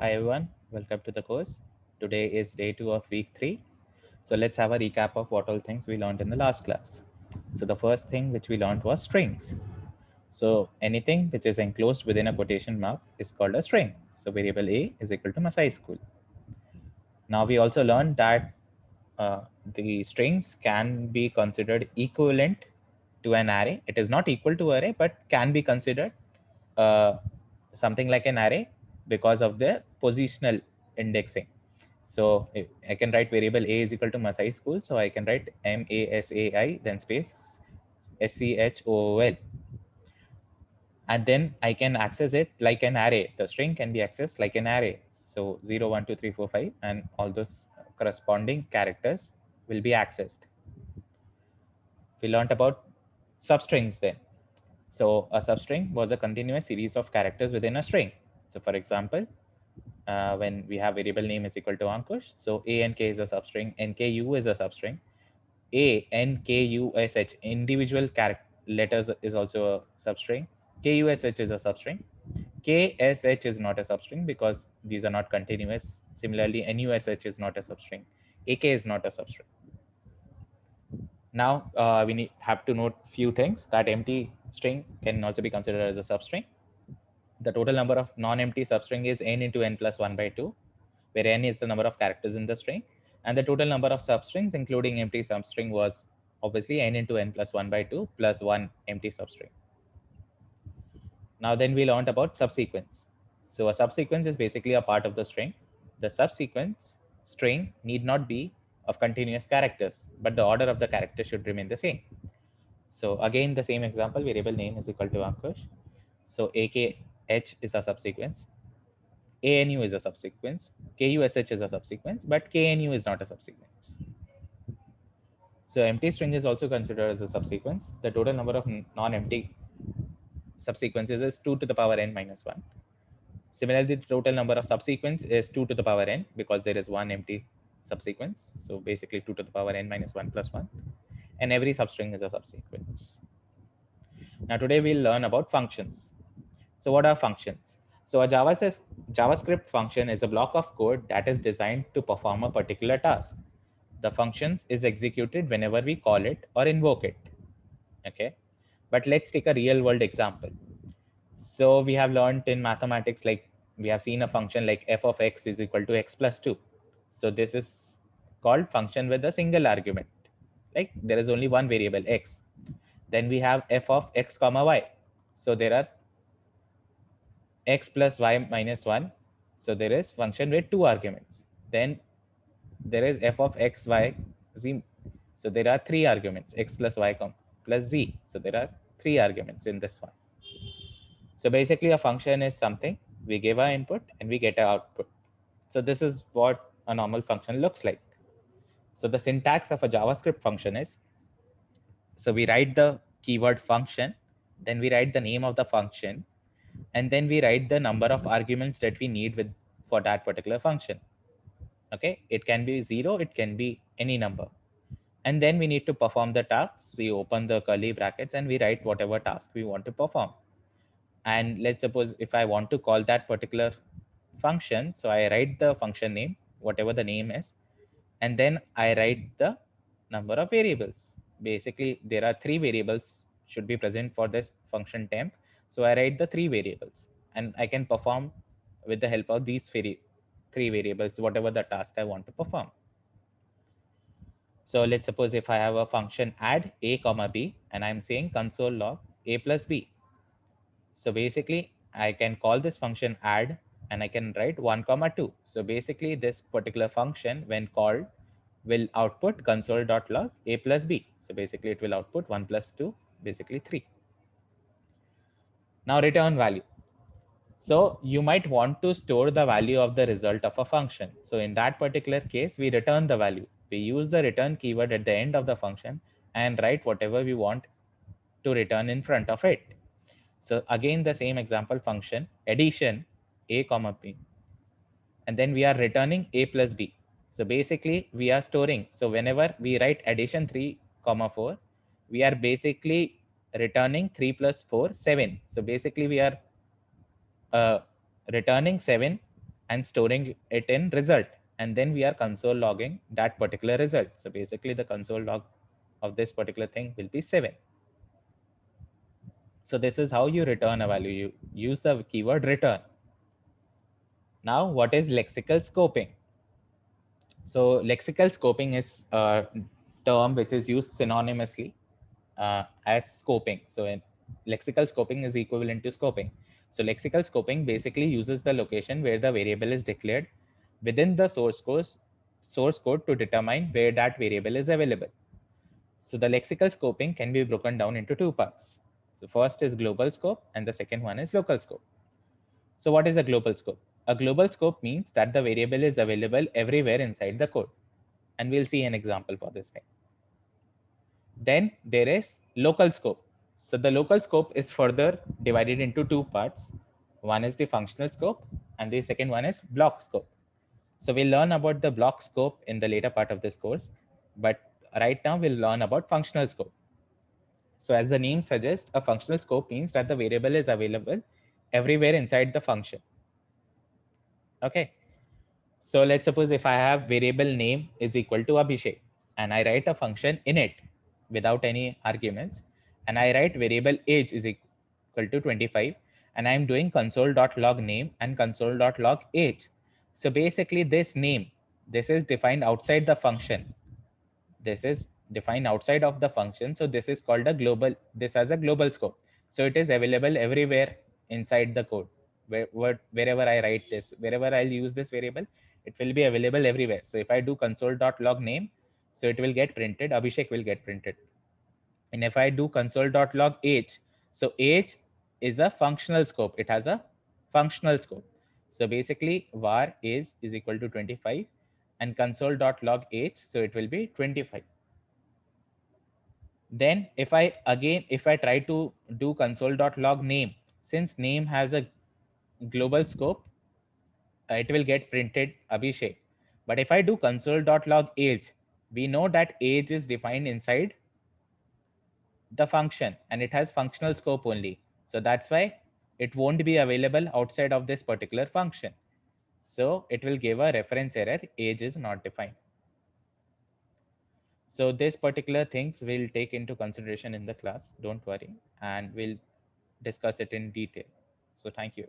Hi everyone, welcome to the course. Today is day 2 of week 3. So let's have a recap of what all things we learned in the last class. So the first thing which we learned was strings. So anything which is enclosed within a quotation mark is called a string. So variable A is equal to my size school. Now we also learned that the strings can be considered equivalent to an array. It is not equal to array, but can be considered uh, something like an array because of the positional indexing. So I can write variable A is equal to Masai school. So I can write MASAI then space SCHOOL. And then I can access it like an array. The string can be accessed like an array. So 0, 1, 2, 3, 4, 5, and all those corresponding characters will be accessed. We learned about substrings then. So a substring was a continuous series of characters within a string. So for example, when we have variable name is equal to Ankush, so A and K is a substring, NKU is a substring, A, N, K, U, S, H, individual character letters is also a substring, KUSH is a substring, KSH is not a substring because these are not continuous. Similarly, NUSH is not a substring, AK is not a substring. Now we have to note few things that empty string can also be considered as a substring. The total number of non-empty substring is n into n plus 1 by 2, where n is the number of characters in the string. And the total number of substrings, including empty substring, was obviously n into n plus 1 by 2 plus 1 empty substring. Now then we learned about subsequence. So a subsequence is basically a part of the string. The subsequence string need not be of continuous characters, but the order of the characters should remain the same. So again, the same example, variable name is equal to Ankush. So AKH is a subsequence. ANU is a subsequence. KUSH is a subsequence, but KNU is not a subsequence. So empty string is also considered as a subsequence. The total number of non-empty subsequences is 2 to the power n minus 1. Similarly, the total number of subsequence is 2 to the power n because there is one empty subsequence. So basically 2 to the power n minus 1 plus 1. And every substring is a subsequence. Now today we'll learn about functions. So what are functions? So a JavaScript function is a block of code that is designed to perform a particular task. The function is executed whenever we call it or invoke it. Okay, but let's take a real world example. So we have learned in mathematics, like we have seen a function like f of x is equal to x plus 2. So this is called function with a single argument. Like there is only one variable x. Then we have f of x comma y. So there are x plus y minus 1. So there is function with two arguments. Then there is f of x, y, z. So there are three arguments, x plus y plus z. So there are three arguments in this one. So basically a function is something we give our input and we get our output. So this is what a normal function looks like. So the syntax of a JavaScript function is, so we write the keyword function, then we write the name of the function, and then we write the number of arguments that we need with for that particular function. Okay, it can be 0, it can be any number. And then we need to perform the tasks. We open the curly brackets and we write whatever task we want to perform. And let's suppose if I want to call that particular function, so I write the function name, whatever the name is, and then I write the number of variables. Basically, there are three variables should be present for this function temp. So I write the three variables and I can perform with the help of these three variables, whatever the task I want to perform. So let's suppose if I have a function add a comma b and I'm saying console log a plus b. So basically I can call this function add and I can write 1 comma 2. So basically this particular function when called will output console.log a plus b. So basically it will output 1 plus 2, basically 3. Now return value. So you might want to store the value of the result of a function. So in that particular case, we return the value. We use the return keyword at the end of the function and write whatever we want to return in front of it. So again, the same example function, addition, a comma b. And then we are returning a plus b. So basically we are storing. So whenever we write addition 3 comma 4, we are basically returning 3 plus 4, 7. So basically we are returning 7 and storing it in result. And then we are console logging that particular result. So basically the console log of this particular thing will be 7. So this is how you return a value. You use the keyword return. Now, what is lexical scoping? So lexical scoping is a term which is used synonymously as scoping. So lexical scoping is equivalent to scoping. So lexical scoping basically uses the location where the variable is declared within the source code to determine where that variable is available. So the lexical scoping can be broken down into two parts. So first is global scope and the second one is local scope. So what is a global scope? A global scope means that the variable is available everywhere inside the code. And we'll see an example for this thing. Then there is local scope. So the local scope is further divided into two parts. One is the functional scope and the second one is block scope. So we'll learn about the block scope in the later part of this course, but right now we'll learn about functional scope. So as the name suggests, a functional scope means that the variable is available everywhere inside the function. Okay. So let's suppose if I have variable name is equal to Abhishek and I write a function in it without any arguments, and I write variable age is equal to 25, and I'm doing console.log name and console.log age. So basically this name, this is defined outside the function. This is defined outside of the function. So this is called a global, this has a global scope. So it is available everywhere inside the code. Wherever I write this, wherever I'll use this variable, it will be available everywhere. So if I do console.log name, so it will get printed, Abhishek will get printed. And if I do console.log age, so age is a functional scope. It has a functional scope. So basically var is equal to 25 and console.log age, so it will be 25. Then if I try to do console.log name, since name has a global scope, it will get printed Abhishek. But if I do console.log age, we know that age is defined inside the function and it has functional scope only. So that's why it won't be available outside of this particular function. So it will give a reference error, age is not defined. So this particular things we'll take into consideration in the class, don't worry, and we'll discuss it in detail. So thank you.